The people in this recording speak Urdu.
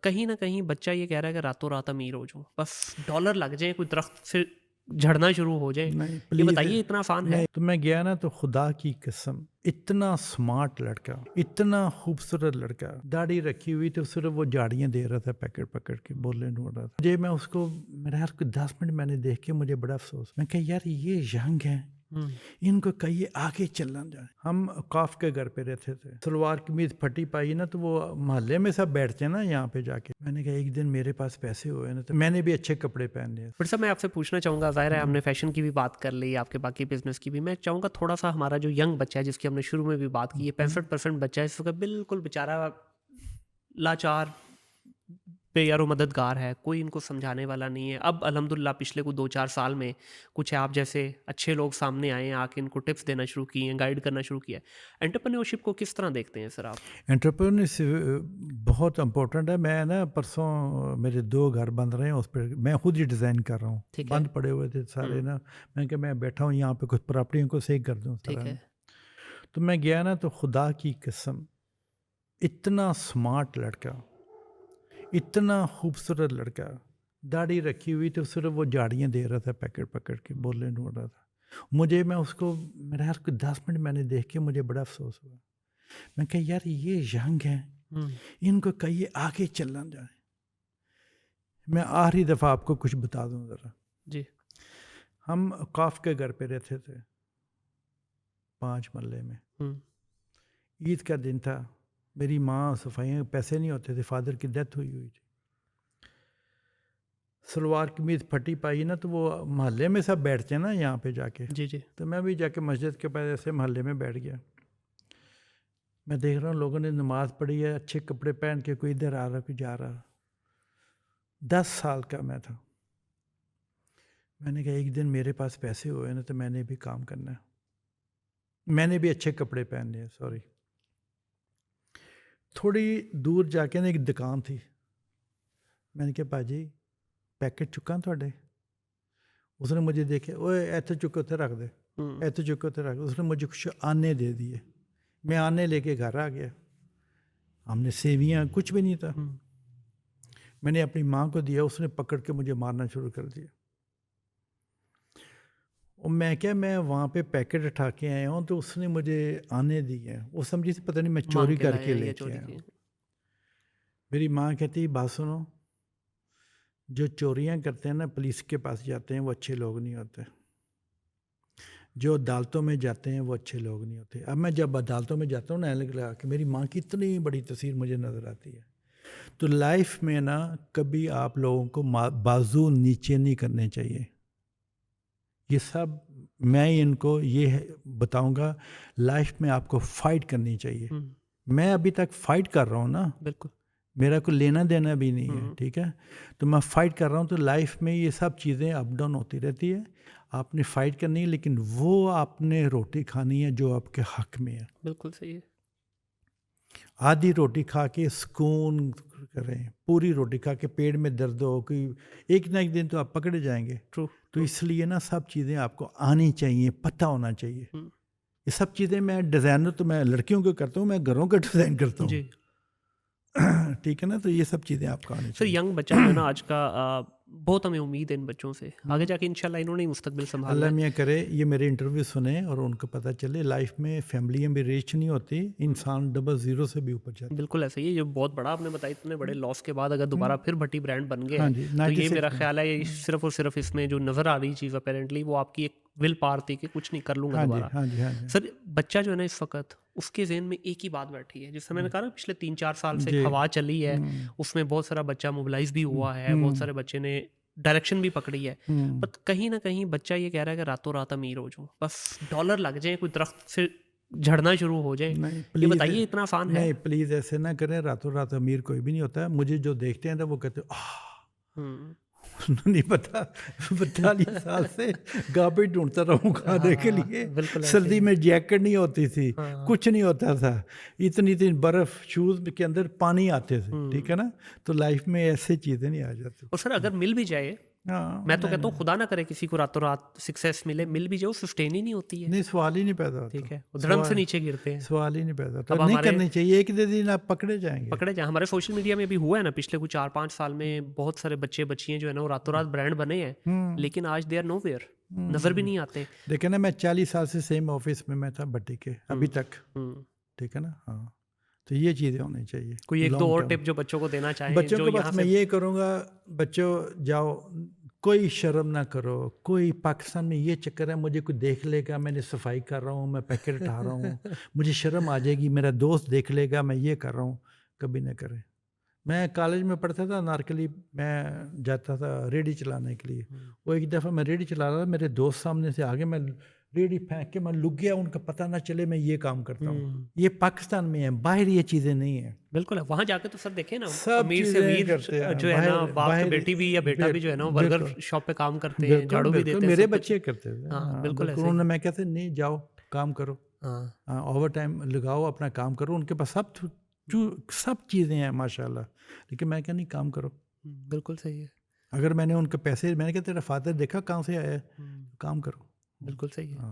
کہیں نہ کہیں بچہ یہ کہہ رہا ہے کہ راتوں رات امیر ہو جاؤں، بس ڈالر لگ جائیں، کوئی درخت سے جھڑنا شروع ہو جائیں. نہیں یہ پلیز بتائیے اتنا آسان ہے؟ نہیں. تو میں گیا نا تو خدا کی قسم اتنا سمارٹ لڑکا، اتنا خوبصورت لڑکا، داڑھی رکھی ہوئی تو صرف وہ جاڑیاں دے رہا تھا پکڑ پکڑ کے، بولنے ڈھونڈ رہا تھا. میں اس کو میرا یار 10 منٹ میں نے دیکھ کے مجھے بڑا افسوس، میں کہا یار یہ ینگ ہیں، ان کو کہیے آگے چلنا جائے. ہم کاف کے گھر پہ رہتے تھے، سلوار قمیض پھٹی پائی نا تو وہ محلے میں سب بیٹھتے ہیں نا یہاں پہ جا کے. میں نے کہا ایک دن میرے پاس پیسے ہوئے نا تو میں نے بھی اچھے کپڑے پہن لیے. بٹ صاحب میں آپ سے پوچھنا چاہوں گا، ظاہر ہے ہم نے فیشن کی بھی بات کر لی، آپ کے باقی بزنس کی بھی، میں چاہوں گا تھوڑا سا ہمارا جو ینگ بچہ ہے جس کی ہم نے شروع میں بھی بات کی ہے، 65% بچہ ہے اس وقت بالکل بیچارہ لاچار، بے یار و مددگار ہے، کوئی ان کو سمجھانے والا نہیں ہے. اب الحمدللہ پچھلے کو 2-4 سال میں کچھ آپ جیسے اچھے لوگ سامنے آئے ہیں، آ کے ان کو ٹپس دینا شروع کی ہیں، گائیڈ کرنا شروع کیا ہے. انٹرپرینیورشپ کو کس طرح دیکھتے ہیں سر آپ؟ انٹرپرینرشپ بہت امپورٹنٹ ہے. میں نا پرسوں میرے 2 گھر بن رہے ہیں، اس پہ میں خود ہی ڈیزائن کر رہا ہوں. بند پڑے ہوئے تھے سارے نا، میں کہ میں بیٹھا ہوں یہاں پہ کچھ پراپرٹیوں کو صحیح کر دوں. ٹھیک ہے. تو میں گیا نا تو خدا کی قسم اتنا سمارٹ لڑکا، اتنا خوبصورت لڑکا، داڑھی رکھی ہوئی تو صرف وہ جاڑیاں دے رہا تھا پکڑ پکڑ کے، بولنے ڈھونڈ رہا تھا. میں اس کو میرا یار 10 منٹ میں نے دیکھ کے مجھے بڑا افسوس ہوا. میں کہا یار یہ ینگ ہیں، ان کو کہیے آگے چلنا جائے. میں آخری دفعہ آپ کو کچھ بتا دوں ذرا. جی. ہم کاف کے گھر پہ رہتے تھے 5 محلے میں. عید کا دن تھا، میری ماں صفائیاں، پیسے نہیں ہوتے تھے، فادر کی ڈیتھ ہوئی تھی. سلوار قمیض پھٹی پائی نا تو وہ محلے میں سب بیٹھتے ہیں نا یہاں پہ جا کے. جی. تو میں بھی جا کے مسجد کے پاس ایسے محلے میں بیٹھ گیا. میں دیکھ رہا ہوں لوگوں نے نماز پڑھی ہے، اچھے کپڑے پہن کے، کوئی ادھر آ رہا کوئی جا رہا. 10 سال کا میں تھا. میں نے کہا ایک دن میرے پاس پیسے ہوئے نا تو میں نے بھی کام کرنا ہے. میں نے بھی اچھے کپڑے پہن لیے. تھوڑی دور جا کے نا ایک دکان تھی. میں نے کہا باجی پیکٹ چکا تھوڑے؟ اس نے مجھے دیکھے، اوے ایتھے چکو تے رکھ دے، ایتھے چکو تے رکھ دے. اس نے مجھے کچھ آنے دے دیے. میں آنے لے کے گھر آ گیا. ہم نے سیویاں، کچھ بھی نہیں تھا. میں نے اپنی ماں کو دیا، اس نے پکڑ کے مجھے مارنا شروع کر دیا. اور میں وہاں پہ پیکٹ اٹھا کے آیا ہوں تو اس نے مجھے آنے دیے. وہ سمجھی تھی پتہ نہیں میں چوری کر کے لے کے آیا ہوں. میری ماں کہتی بات سنو، جو چوریاں کرتے ہیں نا پولیس کے پاس جاتے ہیں وہ اچھے لوگ نہیں ہوتے، جو عدالتوں میں جاتے ہیں وہ اچھے لوگ نہیں ہوتے. اب میں جب عدالتوں میں جاتا ہوں نا لگا کہ میری ماں کی اتنی بڑی تصویر مجھے نظر آتی ہے. تو لائف میں نا کبھی آپ لوگوں کو بازو نیچے نہیں کرنے چاہیے. یہ سب میں ان کو یہ بتاؤں گا، لائف میں آپ کو فائٹ کرنی چاہیے. میں ابھی تک فائٹ کر رہا ہوں نا، بالکل میرا کوئی لینا دینا بھی نہیں ہے، ٹھیک ہے. تو میں فائٹ کر رہا ہوں. تو لائف میں یہ سب چیزیں اپ ڈاؤن ہوتی رہتی ہے. آپ نے فائٹ کرنی ہے، لیکن وہ آپ نے روٹی کھانی ہے جو آپ کے حق میں ہے. بالکل صحیح ہے. آدھی روٹی کھا کے سکون کریں، پوری روٹی کھا کے پیٹ میں درد ہو، کوئی ایک نہ ایک دن تو آپ پکڑے جائیں گے. تو اس لیے نا سب چیزیں آپ کو آنی چاہیے، پتہ ہونا چاہیے. یہ سب چیزیں میں ڈیزائنر تو میں لڑکیوں کو کرتا ہوں، میں گھروں کا ڈیزائن کرتا ہوں. ٹھیک ہے نا. تو یہ سب چیزیں آپ کو آنی سر چاہیے. ینگ بچہ جو ہے نا آج کا، بہت ہمیں امید ہے ان بچوں سے، آگے جا کے انشاءاللہ انہوں نے مستقبل سنبھالنا اللہ ہے. میاں کرے یہ میرے انٹرویو سنیں اور ان کو پتہ چلے لائف میں فیملیاں بھی ریچ نہیں ہوتی، انسان ڈبل زیرو سے بھی اوپر جاتا. بالکل ایسا ہی ہے. یہ بہت بڑا آپ نے بتایا، اتنے بڑے لاس کے بعد اگر دوبارہ پھر بھٹی برانڈ بن گیا ہے تو یہ میرا خیال ہے یہ صرف اور صرف اس میں جو نظر آ رہی چیز اپیرنٹلی وہ آپ کی ایک ول پاور تھی کہ کچھ نہیں کر لوں گا دوبارہ. سر بچہ جو ہے نا اس وقت اس کے ذہن میں ایک ہی بات بیٹھی ہے، جس سے میں نے کہا نا پچھلے 3-4 سال سے ایک ہوا چلی ہے، اس میں بہت سارا بچہ موبلائز بھی ہوا ہے، بہت سارے بچے نے ڈائریکشن بھی پکڑی ہے. بٹ کہیں نہ کہیں بچہ یہ کہہ رہا ہے کہ راتوں رات امیر ہو جاؤں، بس ڈالر لگ جائیں، کوئی درخت سے جھڑنا شروع ہو جائیں. یہ بتائیے اتنا آسان ہے؟ نہیں پلیز ایسے نہ کریں. راتوں رات امیر کوئی بھی نہیں ہوتا ہے. مجھے جو دیکھتے ہیں نا وہ کہتے نہیں پتا 42 سال سے گابی ڈھونڈتا رہوں کھانے کے لیے. سردی میں جیکٹ نہیں ہوتی تھی، کچھ نہیں ہوتا تھا، اتنی برف، شوز کے اندر پانی آتے تھے. ٹھیک ہے نا. تو لائف میں ایسے چیزیں نہیں آ جاتی. اور سر اگر مل بھی جائے میں تو کہتا ہوں خدا نہ کرے کسی کو راتوں رات سکسیس مل بھی جائے سسٹین ہی نہیں ہوتی ہے. نہیں سوال ہی نہیں پیدا ہوتا. ٹھیک ہے, دھڑم سے نیچے گرتے ہیں, سوال ہی نہیں پیدا ہوتا. نہیں کرنی چاہیے, ایک دن آپ پکڑے جائیں گے. ہمارے سوشل میڈیا میں بھی ہوا ہے نا پچھلے کچھ 4-5 سال میں, بہت سارے بچے بچیاں جو ہے نا وہ راتوں رات برانڈ بنے ہیں, لیکن آج دے آر نو ویئر, نظر بھی نہیں آتے. دیکھیں نا, میں 40 سال سے سیم آفس میں تھا بٹی کے ابھی تک. ٹھیک ہے نا. ہاں, تو یہ چیزیں ہونی چاہیے. کوئی ایک دو اور ٹپ جو بچوں کو دینا چاہیں؟ بچوں کو بس میں یہ کروں گا, بچوں جاؤ, کوئی شرم نہ کرو. کوئی پاکستان میں یہ چکر ہے مجھے کوئی دیکھ لے گا میں نے صفائی کر رہا ہوں, میں پیکٹ اٹھا رہا ہوں, مجھے شرم آ جائے گی, میرا دوست دیکھ لے گا میں یہ کر رہا ہوں. کبھی نہ کرے. میں کالج میں پڑھتا تھا نارکلی, میں جاتا تھا ریڈی چلانے کے لیے. وہ ایک دفعہ میں ریڈی چلا رہا تھا, میرے دوست سامنے سے آگے, میں ریڈی پھینک کے میں لگ گیا, ان کا پتہ نہ چلے میں یہ کام کرتا ہوں. یہ پاکستان میں ہے, باہر یہ چیزیں نہیں ہیں. بالکل, وہاں جا کے تو سر دیکھیں نا, امیر سے امیر جو ہے نا, باپ کی بیٹی بھی یا بیٹا بھی جو ہے نا برگر شاپ پہ کام کرتے ہیں, جھاڑو بھی دیتے ہیں. میرے بچے کرتے تھے. ہاں بالکل, انہوں نے, میں کہتے نہیں جاؤ کام کرو, اوور ٹائم لگاؤ, اپنا کام کرو. ان کے پاس سب چیزیں ہیں ماشاء اللہ, لیکن میں کہا نہیں کام کرو. بالکل صحیح ہے. اگر میں نے ان کے پیسے, میں نے کہا تیرا فادر دیکھا کہاں سے آیا ہے, کام کرو. بالکل صحیح ہے.